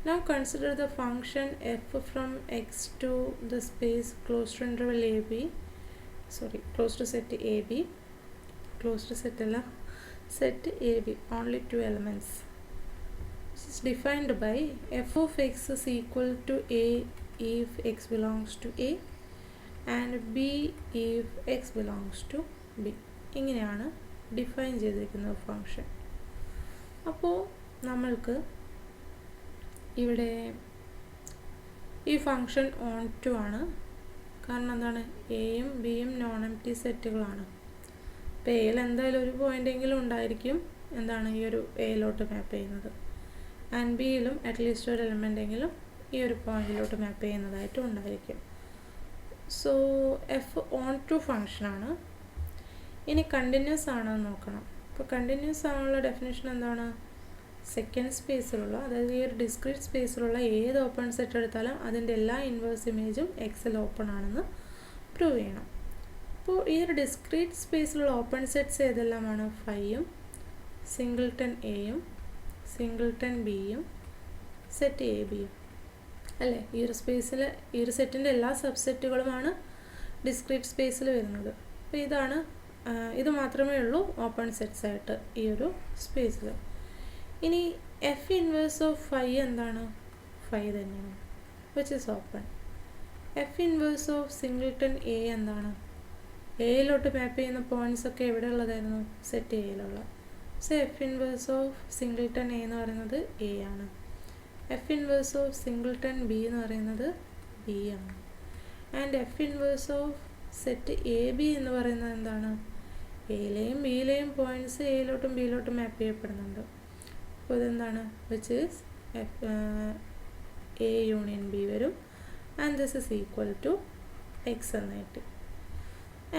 Now consider the function f from x to the space closed to interval AB, closed to set AB, closed to set alla, set AB, only 2 elements. This is defined by f of x is equal to A if x belongs to A and B if x belongs to B. ഇങ്ങനെയാണ് define ചെയ്തിരിക്കുന്ന function. അപ്പോൾ നമ്മൾക്ക് ഇവിടെ ഈ function on to ആണ്, കാരണം എന്താണ്? എയും ബിയും നോൺ എംപ്റ്റി സെറ്റുകളാണ്. അപ്പോൾ എയിൽ എന്തായാലും ഒരു പോയിൻ്റെങ്കിലും ഉണ്ടായിരിക്കും എന്താണ് ഈ ഒരു എയിലോട്ട് മാപ്പ് ചെയ്യുന്നത്, ആൻഡ് ബിയിലും അറ്റ്ലീസ്റ്റ് ഒരു എലിമെൻ്റെങ്കിലും ഈ ഒരു പോയിന്റിലോട്ട് മാപ്പ് ചെയ്യുന്നതായിട്ടും ഉണ്ടായിരിക്കും. സോ എഫ് ഓൺ ടു ഫംഗ്ഷനാണ്. ഇനി കണ്ടിന്യൂസ് ആണോ എന്ന് നോക്കണം. അപ്പോൾ കണ്ടിന്യൂസ് ആണുള്ള ഡെഫിനേഷൻ എന്താണ്? സെക്കൻഡ് സ്പേസിലുള്ള, അതായത് ഈ ഒരു ഡിസ്ക്രീറ്റ് സ്പേസിലുള്ള ഏത് ഓപ്പൺ സെറ്റ് എടുത്താലും അതിൻ്റെ എല്ലാ ഇൻവേഴ്സ് ഇമേജും എക്സിൽ ഓപ്പൺ ആണെന്ന് പ്രൂവ് ചെയ്യണം. അപ്പോൾ ഈ ഒരു ഡിസ്ക്രീറ്റ് സ്പേസിലുള്ള ഓപ്പൺ സെറ്റ്സ് ഏതെല്ലാമാണ്? 5ഉം സിംഗിൾട്ടൺ എയും സിംഗിൾട്ടൺ ബിയും സെറ്റ് എ ബിയും അല്ലേ? ഈ ഒരു സ്പേസിൽ ഈ ഒരു സെറ്റിൻ്റെ എല്ലാ സബ്സെറ്റുകളുമാണ് ഡിസ്ക്രീറ്റ് സ്പേസിൽ വരുന്നത്. അപ്പോൾ ഇത് മാത്രമേ ഉള്ളൂ ഓപ്പൺ സെറ്റ്സ് ആയിട്ട് ഈ ഒരു സ്പേസിൽ. ഇനി എഫ് ഇൻവേഴ്സ് ഓഫ് ഫൈ എന്താണ്? ഫൈ തന്നെയാണ്, which is open. F inverse of singleton A എന്താണ്? എയിലോട്ട് മാപ്പ് ചെയ്യുന്ന പോയിൻറ്റ്സ് ഒക്കെ എവിടെ ഉള്ളതായിരുന്നു? സെറ്റ് എയിലുള്ള. So F inverse of singleton A എന്ന് പറയുന്നത് എ ആണ്. F inverse of singleton B എന്ന് പറയുന്നത് ബി ആണ്. And F inverse of set A B എന്ന് പറയുന്നത് എന്താണ്? എയിലെയും ബിയിലെയും പോയിൻറ്റ്സ് എയിലോട്ടും ബിയിലോട്ടും മാപ്പ് ചെയ്യപ്പെടുന്നുണ്ട്. അപ്പോൾ ഇതെന്താണ്? Which is A union B വരും. And this is equal to X എന്ന് കിട്ടി.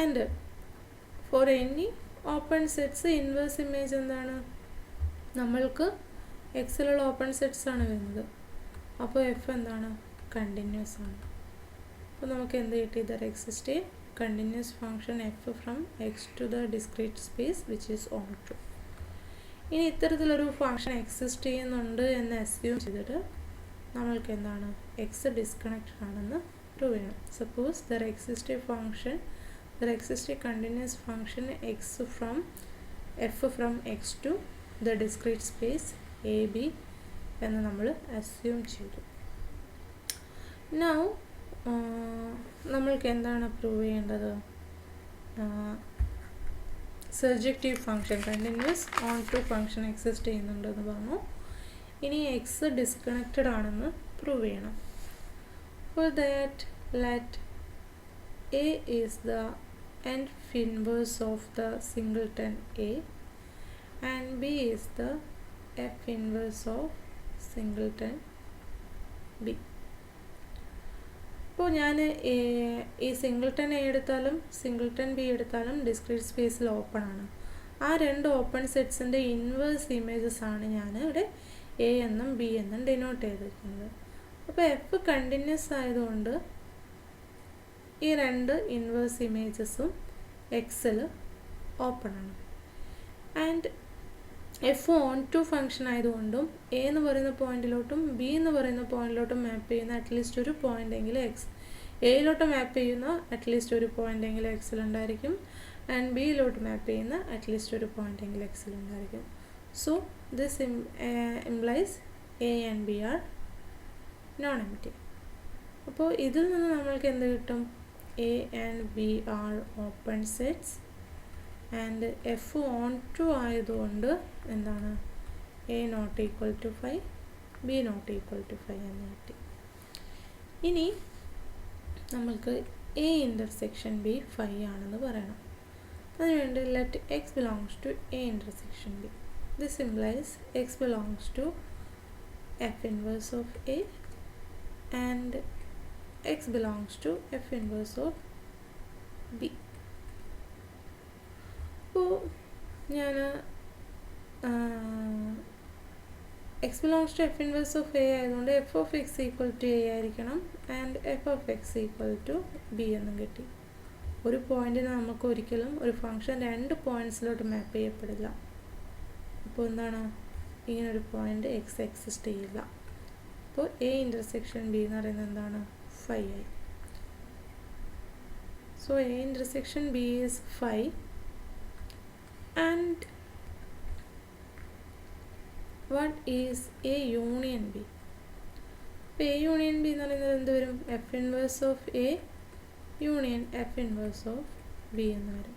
And for any open sets inverse image എന്താണ്? നമ്മൾക്ക് എക്സിലുള്ള ഓപ്പൺ സെറ്റ്സ് ആണ് വരുന്നത്. അപ്പോൾ എഫ് എന്താണ്? കണ്ടിന്യൂസ് ആണ്. അപ്പോൾ നമുക്ക് എന്ത് കിട്ടി? There exist a continuous function F from X to the discrete space which is onto. ഇനി ഇത്തരത്തിലൊരു ഫങ്ഷൻ എക്സിസ്റ്റ് ചെയ്യുന്നുണ്ട് എന്ന് അസ്യൂം ചെയ്തിട്ട് നമ്മൾക്ക് എന്താണ്? എക്സ് ഡിസ്കണക്റ്റഡ് ആണെന്ന് പ്രൂവ് ചെയ്യണം. Suppose there exist a function, there exist a continuous function X from F from X to the discrete space A B എന്ന് നമ്മൾ അസ്യൂം ചെയ്തു. നൗ നമ്മൾക്ക് എന്താണ് പ്രൂവ് ചെയ്യേണ്ടത്? Surjective function continuous onto function exist ചെയ്യുന്നുണ്ടെന്ന് പറഞ്ഞു. ഇനി X disconnected ആണെന്ന് പ്രൂവ് ചെയ്യണം. For that let A is the F inverse of the singleton A and B is the F inverse of singleton B. അപ്പോൾ ഞാൻ ഈ singleton A എടുത്താലും singleton B എടുത്താലും ഡിസ്ക്രീറ്റ് സ്പേസിൽ ഓപ്പൺ ആണ്. ആ രണ്ട് ഓപ്പൺ സെറ്റ്സിൻ്റെ ഇൻവേഴ്സ് ഇമേജസ് ആണ് ഞാൻ ഇവിടെ എ എന്നും ബി എന്നും ഡിനോട്ട് ചെയ്തിരിക്കുന്നത്. അപ്പോൾ എഫ് കണ്ടിന്യൂസ് ആയതുകൊണ്ട് ഈ രണ്ട് ഇൻവേഴ്സ് ഇമേജസും എക്സിൽ ഓപ്പൺ ആണ്. And F onto function ആയതുകൊണ്ടും എ എന്ന് പറയുന്ന പോയിന്റിലോട്ടും ബി എന്ന് പറയുന്ന പോയിന്റിലോട്ടും മാപ്പ് ചെയ്യുന്ന അറ്റ്ലീസ്റ്റ് ഒരു പോയിന്റ് എങ്കിലും എക്സ്, എയിലോട്ട് മാപ്പ് ചെയ്യുന്ന അറ്റ്ലീസ്റ്റ് ഒരു പോയിന്റ് എങ്കിലും എക്സിലുണ്ടായിരിക്കും. ആൻഡ് ബിയിലോട്ട് മാപ്പ് ചെയ്യുന്ന അറ്റ്ലീസ്റ്റ് ഒരു പോയിന്റ് എങ്കിലും എക്സിലുണ്ടായിരിക്കും. So this implies A and B are non empty. അപ്പോൾ ഇതിൽ നിന്ന് നമ്മൾക്ക് എന്ത് കിട്ടും? A and B are open sets and F onto ആയതുകൊണ്ട് എന്താണ്? A not equal to 5, B not equal to 5 എന്ന് കിട്ടി. ഇനി നമ്മൾക്ക് എ ഇൻ്റർസെക്ഷൻ ബി 5 ആണെന്ന് പറയണം. അതിനുവേണ്ടി let X belongs to A intersection B. This implies X belongs to F inverse of A and X belongs to F inverse of B. അപ്പോൾ ഞാൻ X belongs to F inverse of A ആയതുകൊണ്ട് F of X equal to A ആയിരിക്കണം and F of X equal to B എന്നും കിട്ടി. ഒരു പോയിന്റിന് നമുക്ക് ഒരിക്കലും ഒരു ഫംഗ്ഷൻ രണ്ട് പോയിന്റ്സിലോട്ട് മാപ്പ് ചെയ്യപ്പെടില്ല. അപ്പോൾ എന്താണ്? ഇങ്ങനൊരു പോയിന്റ് എക്സ് എക്സിസ്റ്റ് ചെയ്യില്ല. അപ്പോൾ എ ഇൻ്റർസെക്ഷൻ ബി എന്ന് പറയുന്നത് എന്താണ്? 5 ആയി. So A intersection B is 5 and what is A union B? അപ്പോൾ A union B എന്ന് പറയുന്നത് എന്ത് വരും? F inverse of A union F inverse of B എന്ന് വരും.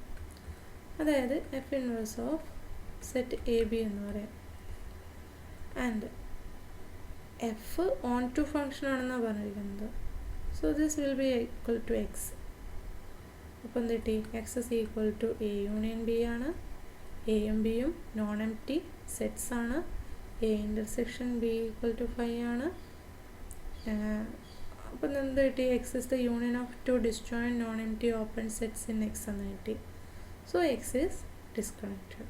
അതായത് F inverse of set A B എന്ന് പറയാം. And F onto function ആണെന്നാണ് പറഞ്ഞിരിക്കുന്നത്. So this will be equal to X. അപ്പോൾ എന്ത് കിട്ടി? X is equal to A union B ആണ്. എയും ബിയും നോൺ എംപ്റ്റി സെറ്റ്സ് ആണ്. A intersection B equal to 5 ആണ്. അപ്പം എന്ത് കിട്ടി? X is the union of two disjoint non empty open sets in X എന്ന് കിട്ടി. So X is disconnected.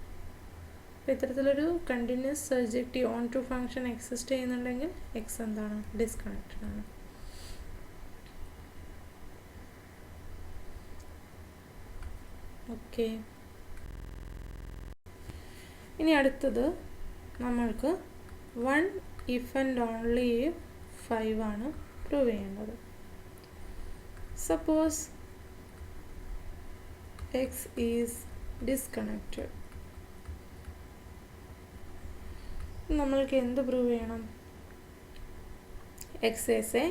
അപ്പോൾ ഇത്തരത്തിലൊരു continuous surjective onto function exist ചെയ്യുന്നുണ്ടെങ്കിൽ എക്സ് എന്താണ്? ഡിസ്കണക്റ്റഡ് ആണ്. ഓക്കെ. ഇനി അടുത്തത് നമ്മൾക്ക് 1 if and only if 5 ആണ് പ്രൂവ് ചെയ്യേണ്ടത്. സപ്പോസ് എക്സ് ഈസ് ഡിസ്കണക്റ്റഡ് നമ്മൾക്ക് എന്ത് പ്രൂവ് ചെയ്യണം? X is A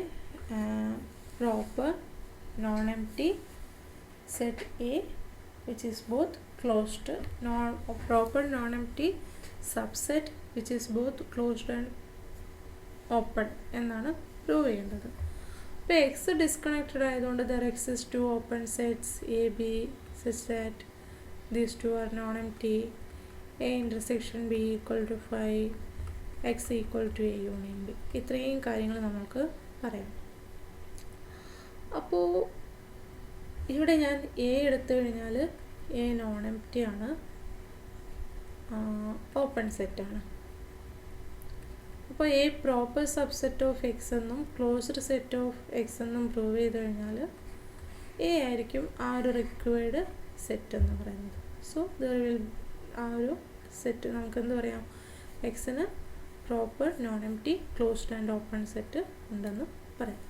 proper non empty set A which is both closed, proper non-empty subset which is both closed and open എന്നാണ് prove ചെയ്യേണ്ടത്. ഇപ്പോൾ X disconnected ആയതുകൊണ്ട് there exist two open sets A, B such that these two are non-empty, A intersection B equal to 5, X equal to A union B. ഇത്രയും കാര്യങ്ങൾ നമുക്ക് പറയാം. അപ്പോൾ ഇവിടെ ഞാൻ എ എടുത്തു കഴിഞ്ഞാൽ എ നോൺ എംപ്റ്റി ആണ്, ഓപ്പൺ സെറ്റാണ്. അപ്പോൾ A proper subset of X എന്നും ക്ലോസ്ഡ് സെറ്റ് ഓഫ് എക്സ് എന്നും പ്രൂവ് ചെയ്ത് കഴിഞ്ഞാൽ എ ആയിരിക്കും ആ ഒരു റിക്വയർഡ് സെറ്റ് എന്ന് പറയുന്നത്. സോ ആ ഒരു സെറ്റ് നമുക്ക് എന്ത് പറയാം, എക്സിന് proper non empty closed and open set ഉണ്ടെന്ന് പറയാം.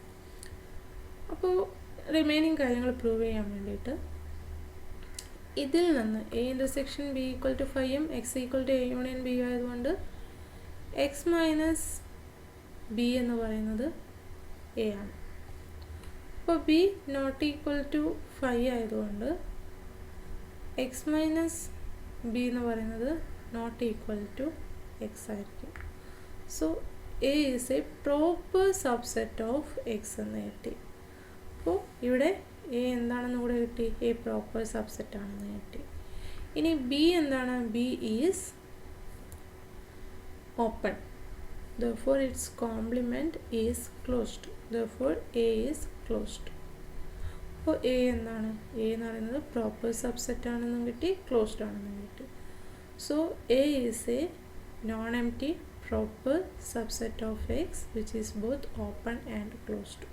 അപ്പോൾ റിമൈനിങ് കാര്യങ്ങൾ പ്രൂവ് ചെയ്യാൻ വേണ്ടിയിട്ട് ഇതിൽ നിന്ന് A intersection B equal to 5ഉം X equal to A union B ആയതുകൊണ്ട് എക്സ് മൈനസ് ബി എന്ന് പറയുന്നത് എ ആണ്. അപ്പോൾ ബി നോട്ട് ഈക്വൽ ടു 5 ആയതുകൊണ്ട് എക്സ് മൈനസ് ബി എന്ന് പറയുന്നത് നോട്ട് ഈക്വൽ ടു എക്സ് ആയിരിക്കും. So A is A proper subset of X എന്ന് കിട്ടി. അപ്പോൾ ഇവിടെ എ എന്താണെന്ന് കൂടെ കിട്ടി, എ പ്രോപ്പർ സബ്സെറ്റ് ആണെന്ന് കിട്ടി. ഇനി ബി എന്താണ്, B is open, therefore its complement is closed, therefore A is closed. അപ്പോൾ എ എന്താണ്, എ എന്ന് പറയുന്നത് പ്രോപ്പർ സബ്സെറ്റ് ആണെന്നും കിട്ടി, ക്ലോസ്ഡ് ആണെന്നും കിട്ടി. So A is a non empty proper subset of X which is both open and closed.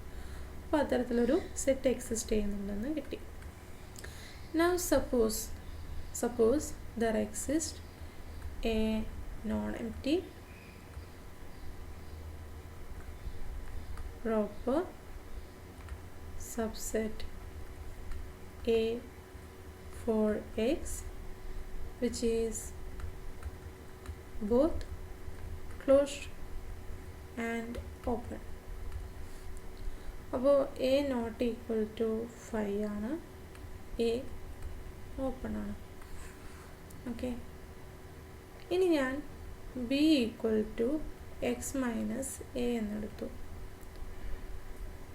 അപ്പോൾ അത്തരത്തിലൊരു സെറ്റ് എക്സിസ്റ്റ് ചെയ്യുന്നുണ്ടെന്ന് കിട്ടി. Now suppose there exist A non empty proper subset A for X which is both closed and open. അപ്പോൾ A not equal to 5 ആണ്, A open ആണ്. Okay, ഇനി ഞാൻ B equal to X minus A എന്നെടുത്തു.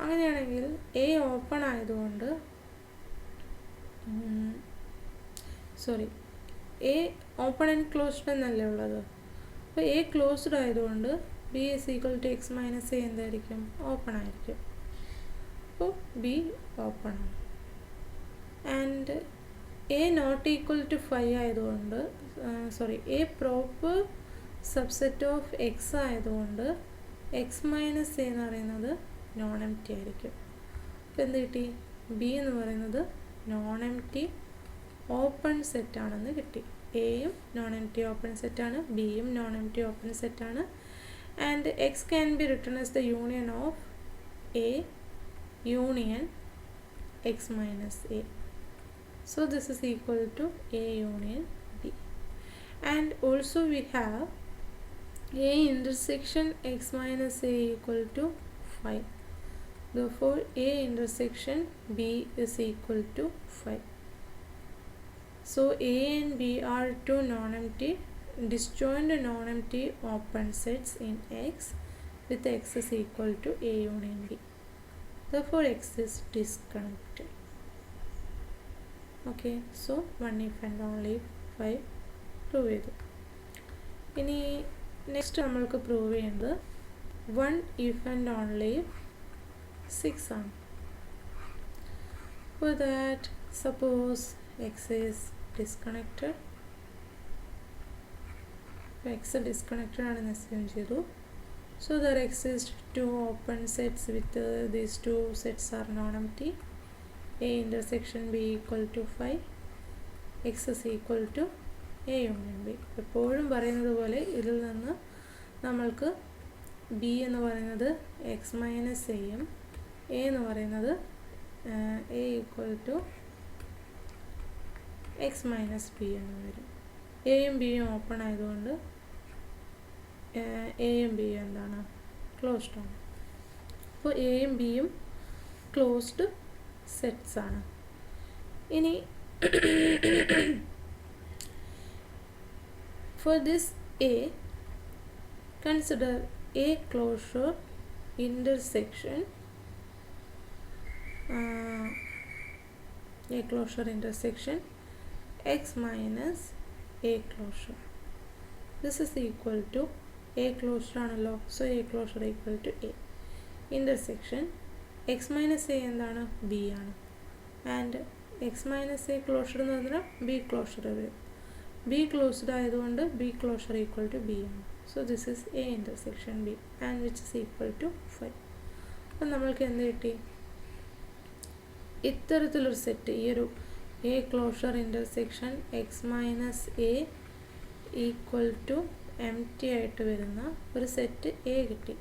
അങ്ങനെയാണെങ്കിൽ A open ആയതുകൊണ്ട് A open and closed എന്നല്ലേ ഉള്ളത്. അപ്പോൾ എ ക്ലോസ്ഡ് ആയതുകൊണ്ട് B is equal to X minus A എന്തായിരിക്കും, ഓപ്പൺ ആയിരിക്കും. അപ്പോൾ ബി ഓപ്പൺ ആണ്. And A not equal to 5 ആയതുകൊണ്ട് A proper subset of X ആയതുകൊണ്ട് എക്സ് മൈനസ് എ എന്ന് പറയുന്നത് നോൺ എംപ്റ്റി ആയിരിക്കും. അപ്പോൾ എന്ത് കിട്ടി, ബി എന്ന് പറയുന്നത് നോൺ എംപ്റ്റി ഓപ്പൺ സെറ്റാണെന്ന് കിട്ടി. എയും നോൺ എംപ്റ്റി ഓപ്പൺ സെറ്റാണ്, ബിയും നോൺ എംപ്റ്റി ഓപ്പൺ സെറ്റാണ്. And X can be written as the union of A union X minus A. So this is equal to A union B. And also we have A intersection x minus A equal to 5. Therefore A intersection B is equal to 5. So A and B are two non-empty disjoint non-empty open sets in X with X is equal to A union B. Therefore X is disconnected. Okay, so 1 if and only 5 prove ചെയ്തു. ഇനി next നമ്മൾക്ക് prove ചെയ്യുന്നത് 1 if and only 6 ആണ്. For that, suppose X is disconnected. X disconnected ആണെന്ന് assume ചെയ്തു. So there exist two open sets with these two sets are non-empty. A intersection B equal to 5, X is equal to A union B. എപ്പോഴും പറയുന്നത് പോലെ ഇതിൽ നിന്ന് നമ്മൾക്ക് B എന്ന് പറയുന്നത് എക്സ് മൈനസ് എയും എ എന്ന് പറയുന്നത് A equal to X minus B എന്ന് വരും. എയും ബിയും ഓപ്പൺ ആയതുകൊണ്ട് എയും ബിയും എന്താണ് ക്ലോസ്ഡ് ആണ്. അപ്പോൾ എയും ബിയും ക്ലോസ്ഡ് സെറ്റ്സ് ആണ്. ഇനി for this A, consider a closure intersection x minus a closure. This is equal to a closure ആണല്ലോ, so a closure equal to a intersection x minus a എന്താണ് b ആണ്, and x minus a closure എന്ന് പറഞ്ഞാൽ b closure വരും. b closed ആയതുകൊണ്ട് b closure equal to b ആണ്. so this is a intersection b and which is equal to 5. അപ്പം നമ്മൾക്ക് എന്ത് കിട്ടി? ഇത്തരത്തിലൊരു സെറ്റ്, ഈ ഒരു a closure intersection x minus a equal to empty ആയിട്ട് വരുന്ന ഒരു സെറ്റ് a കിട്ടി.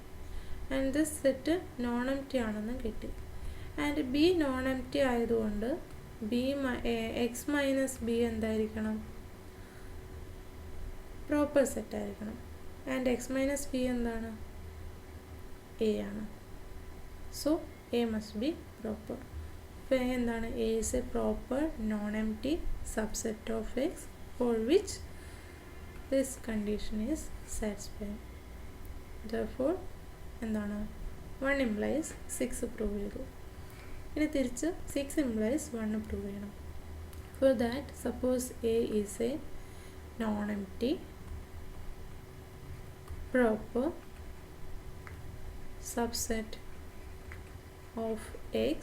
And this set non empty ആണെന്നും കിട്ടി. ആൻഡ് b നോൺ എംപ്റ്റി ആയതുകൊണ്ട് x മൈനസ് b എന്തായിരിക്കണം? പ്രോപ്പർ സെറ്റ് ആയിരിക്കണം. ആൻഡ് x മൈനസ് ബി എന്താണ്? എ ആണ്. So A must be proper. അപ്പോൾ എ എന്താണ്? A is a proper non empty subset of X for which this condition is satisfied. Therefore എന്താണ്? 1 implies 6 prove ചെയ്തു. ഇനി തിരിച്ച് 6 implies 1 prove ചെയ്യണം. For that suppose A is a non empty proper subset of x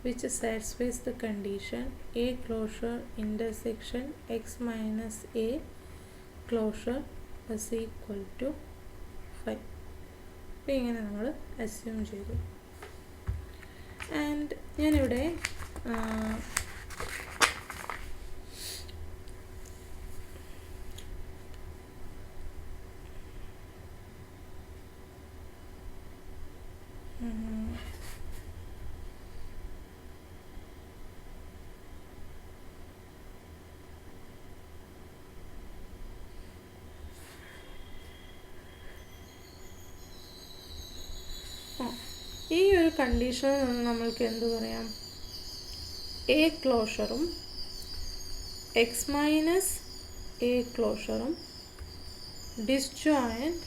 which satisfies the condition a closure intersection x minus a closure is equal to 5. അപ്പോൾ ഇങ്ങനെ നമ്മൾ assume ചെയ്തു. And ഞാനിവിടെ ഈ ഒരു കണ്ടീഷനിൽ നിന്ന് നമ്മൾക്ക് എന്ത് പറയാം? എ ക്ലോഷറും എക്സ് മൈനസ് എ ക്ലോഷറും ഡിസ്ജോയിൻറ്റ്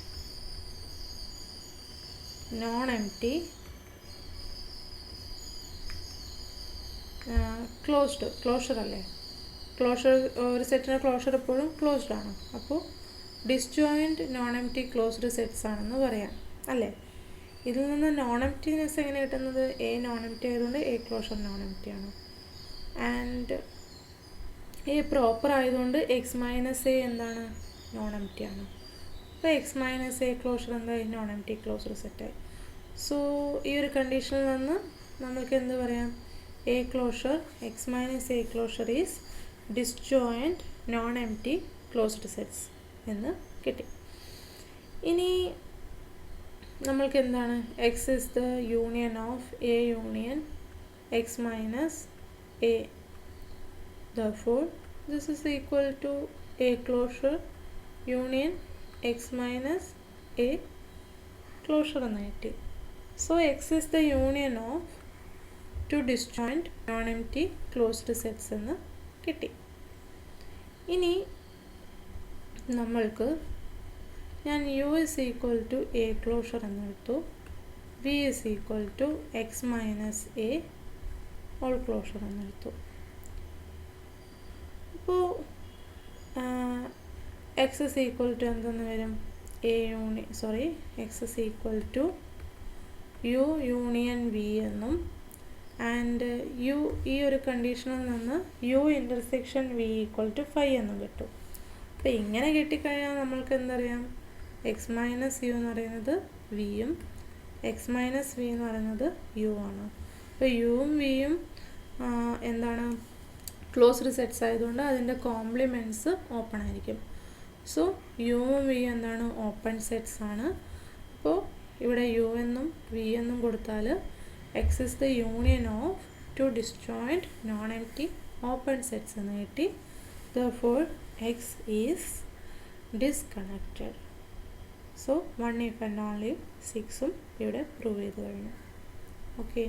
നോൺ എംപ്റ്റി ക്ലോഷർ അല്ലേ? ക്ലോഷർ, ഒരു സെറ്റിൻ്റെ ക്ലോഷർ എപ്പോഴും ക്ലോസ്ഡ് ആണ്. അപ്പോൾ disjoint non empty closed sets ആണെന്ന് പറയാം അല്ലേ? ഇതിൽ നിന്ന് നോൺ എംപ്റ്റിനെസ് എങ്ങനെ കിട്ടുന്നത്? എ നോൺ എംപ്റ്റി ആയതുകൊണ്ട് എ ക്ലോഷർ നോൺ എംപ്റ്റി ആണ്. ആൻഡ് എ പ്രോപ്പർ ആയതുകൊണ്ട് എക്സ് മൈനസ് എ എന്താണ്? നോൺ എംപ്റ്റി ആണ്. അപ്പോൾ എക്സ് മൈനസ് എ ക്ലോഷർ എന്തായി? നോൺ എംപ്റ്റി ക്ലോസർ സെറ്റായി. സോ ഈ ഒരു കണ്ടീഷനിൽ നിന്ന് നമ്മൾക്ക് എന്ത് പറയാം? A closure X minus A closure is disjoint non empty closed sets എന്ന് കിട്ടി. ഇനി നമ്മൾക്ക് എന്താണ്? X is the union of A union X minus A. Therefore this is equal to A closure union X minus A closure എന്ന് കിട്ടി. So X is the union of two disjoint non empty closed sets എന്ന് കിട്ടി. ഇനി നമ്മൾക്ക് ഞാൻ U is equal to A closure എന്നെടുത്തു, V is equal to X minus A all closure എന്നെടുത്തു. അപ്പോൾ X is equal to എന്തെന്ന് വരും? X is equal to U union V എന്നും, ആൻഡ് യു ഈ ഒരു കണ്ടീഷനിൽ നിന്ന് U intersection V equal to 5 എന്നും കിട്ടും. അപ്പോൾ ഇങ്ങനെ കിട്ടിക്കഴിഞ്ഞാൽ നമ്മൾക്ക് എന്തറിയാം? എക്സ് മൈനസ് യു എന്ന് പറയുന്നത് വിയും എക്സ് മൈനസ് വി എന്ന് പറയുന്നത് യു ആണ്. അപ്പോൾ യുവും വിയും എന്താണ്? ക്ലോസ്ഡ് സെറ്റ്സ് ആയതുകൊണ്ട് അതിൻ്റെ കോംപ്ലിമെൻറ്റ്സ് ഓപ്പൺ ആയിരിക്കും. സോ യുവും വിയും എന്താണ്? ഓപ്പൺ സെറ്റ്സ് ആണ്. അപ്പോൾ ഇവിടെ യു എന്നും വി എന്നും കൊടുത്താൽ X is the union of two disjoint non empty open sets എന്ന് കിട്ടി. Therefore x is disconnected. So 1 if and only 6 ഇവിടെ പ്രൂവ് ചെയ്ത് കഴിഞ്ഞു. ഓക്കെ.